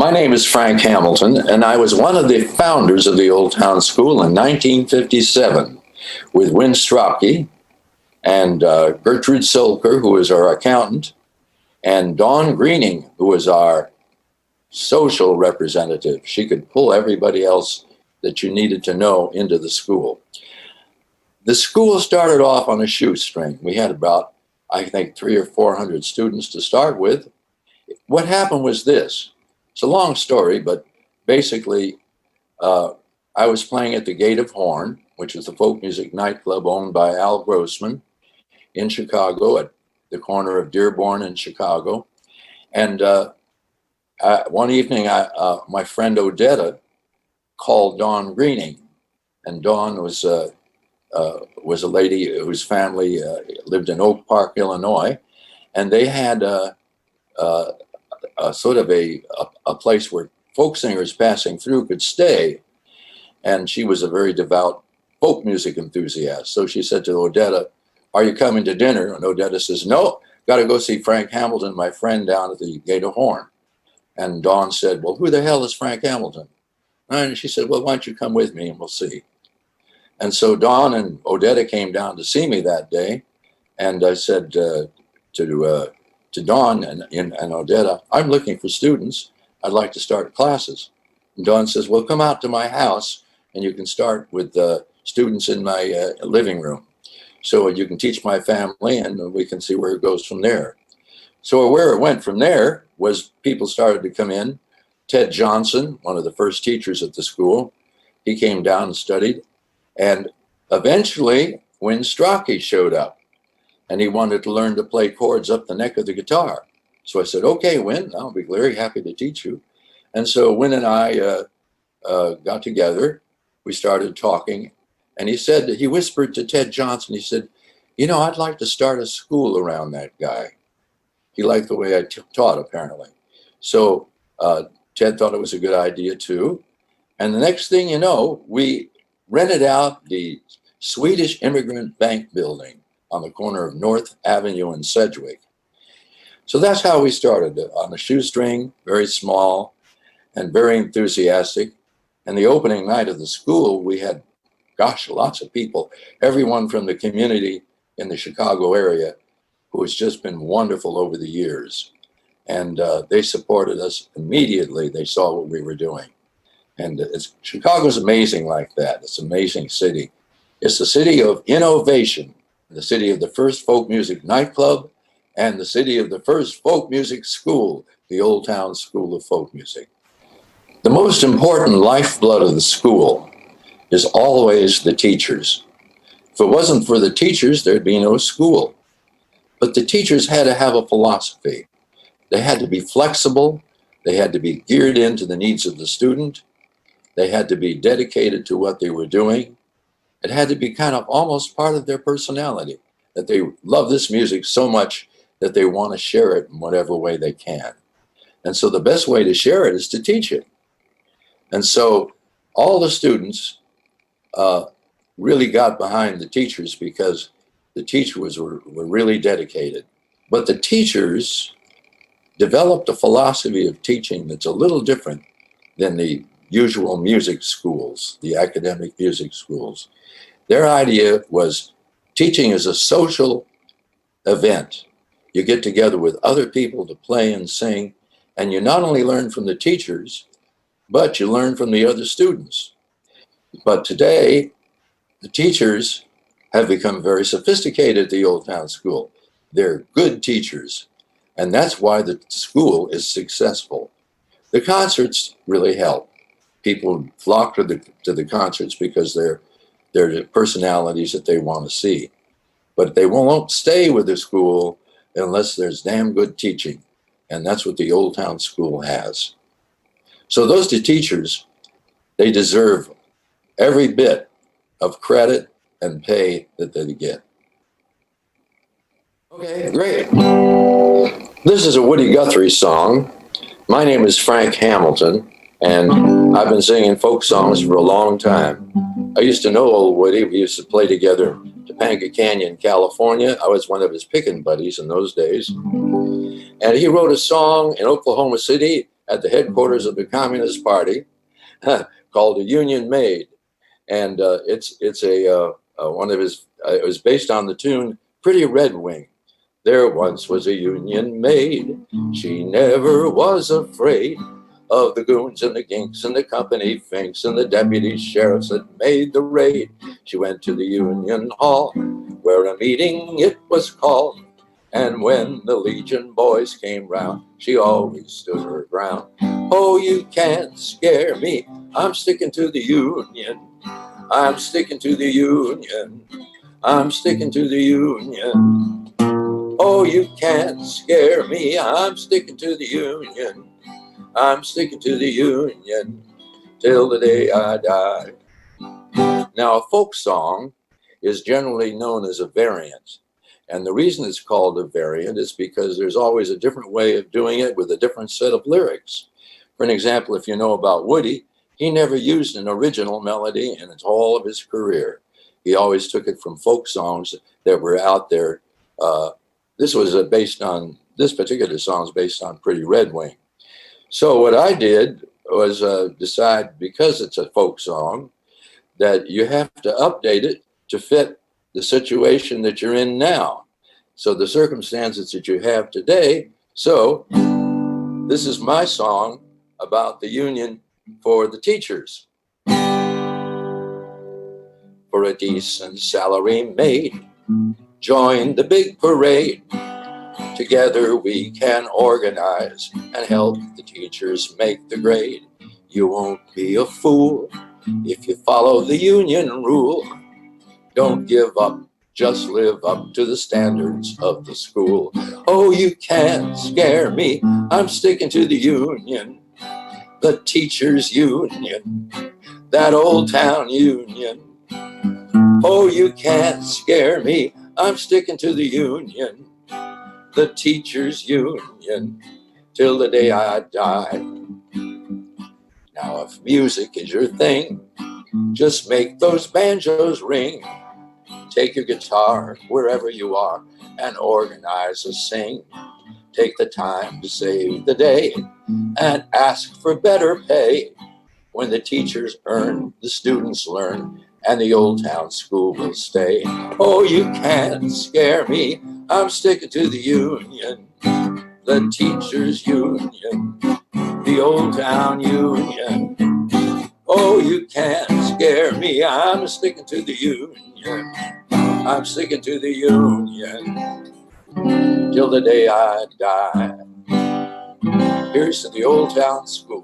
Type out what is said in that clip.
My name is Frank Hamilton, and I was one of the founders of the Old Town School in 1957 with Win Stropke and Gertrude Silker, who was our accountant, and Dawn Greening, who was our social representative. She could pull everybody else that you needed to know into the school. The school started off on a shoestring. We had about, I think, 300 or 400 students to start with. What happened was this. It's a long story, but basically, I was playing at the Gate of Horn, which is the folk music nightclub owned by Al Grossman in Chicago at the corner of Dearborn and Chicago. And one evening, my friend Odetta called Dawn Greening, and Dawn was a lady whose family lived in Oak Park, Illinois, and they had sort of a place where folk singers passing through could stay. And she was a very devout folk music enthusiast. So she said to Odetta, "Are you coming to dinner?" And Odetta says, "No, got to go see Frank Hamilton, my friend down at the Gate of Horn." And Dawn said, "Well, who the hell is Frank Hamilton?" And she said, "Well, why don't you come with me and we'll see." And so Dawn and Odetta came down to see me that day. And I said to Dawn and Odetta, "I'm looking for students. I'd like to start classes." And Dawn says, "Well, come out to my house and you can start with students in my living room. So you can teach my family and we can see where it goes from there." So where it went from there was people started to come in. Ted Johnson, one of the first teachers at the school, he came down and studied. And eventually, Win Stropke showed up. And he wanted to learn to play chords up the neck of the guitar. So I said, "Okay, Win, I'll be very happy to teach you." And so Win and I got together. We started talking. And he said, he whispered to Ted Johnson, he said, "I'd like to start a school around that guy." He liked the way I taught, apparently. So Ted thought it was a good idea, too. And the next thing you know, we rented out the Swedish Immigrant Bank building on the corner of North Avenue and Sedgwick. So that's how we started, on a shoestring, very small and very enthusiastic. And the opening night of the school, we had, lots of people, everyone from the community in the Chicago area who has just been wonderful over the years. And they supported us immediately. They saw what we were doing. And Chicago's amazing like that. It's an amazing city. It's the city of innovation, the city of the first folk music nightclub, and the city of the first folk music school, the Old Town School of Folk Music. The most important lifeblood of the school is always the teachers. If it wasn't for the teachers, there'd be no school. But the teachers had to have a philosophy. They had to be flexible. They had to be geared into the needs of the student. They had to be dedicated to what they were doing. It had to be kind of almost part of their personality, that they love this music so much that they want to share it in whatever way they can. And so the best way to share it is to teach it. And so all the students really got behind the teachers because the teachers were really dedicated. But the teachers developed a philosophy of teaching that's a little different than the usual music schools, the academic music schools. Their idea was teaching is a social event. You get together with other people to play and sing, and you not only learn from the teachers, but you learn from the other students. But today, the teachers have become very sophisticated at the Old Town School. They're good teachers, and that's why the school is successful. The concerts really help. People flock to the concerts because they're the personalities that they want to see. But they won't stay with the school unless there's damn good teaching. And that's what the Old Town School has. So those two teachers, they deserve every bit of credit and pay that they get. Okay, great. This is a Woody Guthrie song. My name is Frank Hamilton, and I've been singing folk songs for a long time. I used to know old Woody. We used to play together in Topanga Canyon, California. I was one of his picking buddies in those days. And he wrote a song in Oklahoma City at the headquarters of the Communist Party called a Union Maid. And it's a one of his. It was based on the tune "Pretty Red Wing." There once was a Union maid. She never was afraid of the goons and the ginks and the company finks and the deputy sheriffs that made the raid. She went to the Union Hall where a meeting it was called. And when the Legion boys came round, she always stood her ground. Oh, you can't scare me. I'm sticking to the Union. I'm sticking to the Union. I'm sticking to the Union. Oh, you can't scare me. I'm sticking to the Union. I'm sticking to the Union till the day I die. Now, a folk song is generally known as a variant. And the reason it's called a variant is because there's always a different way of doing it with a different set of lyrics. For an example, if you know about Woody, he never used an original melody in all of his career. He always took it from folk songs that were out there. This particular song is based on Pretty Red Wing. So what I did was decide, because it's a folk song, that you have to update it to fit the situation that you're in now. So the circumstances that you have today. So this is my song about the union for the teachers. For a decent salary made, join the big parade. Together we can organize and help the teachers make the grade. You won't be a fool if you follow the union rule. Don't give up, just live up to the standards of the school. Oh, you can't scare me, I'm sticking to the union. The teachers' union, that old town union. Oh, you can't scare me, I'm sticking to the union. The teachers' union, till the day I die. Now, if music is your thing, just make those banjos ring. Take your guitar wherever you are and organize a sing. Take the time to save the day and ask for better pay. When the teachers earn, the students learn, and the old town school will stay. Oh, you can't scare me, I'm sticking to the union. The teachers' union, the old town union. Oh, you can't scare me, I'm sticking to the union. I'm sticking to the union till the day I die. Here's to the old town school.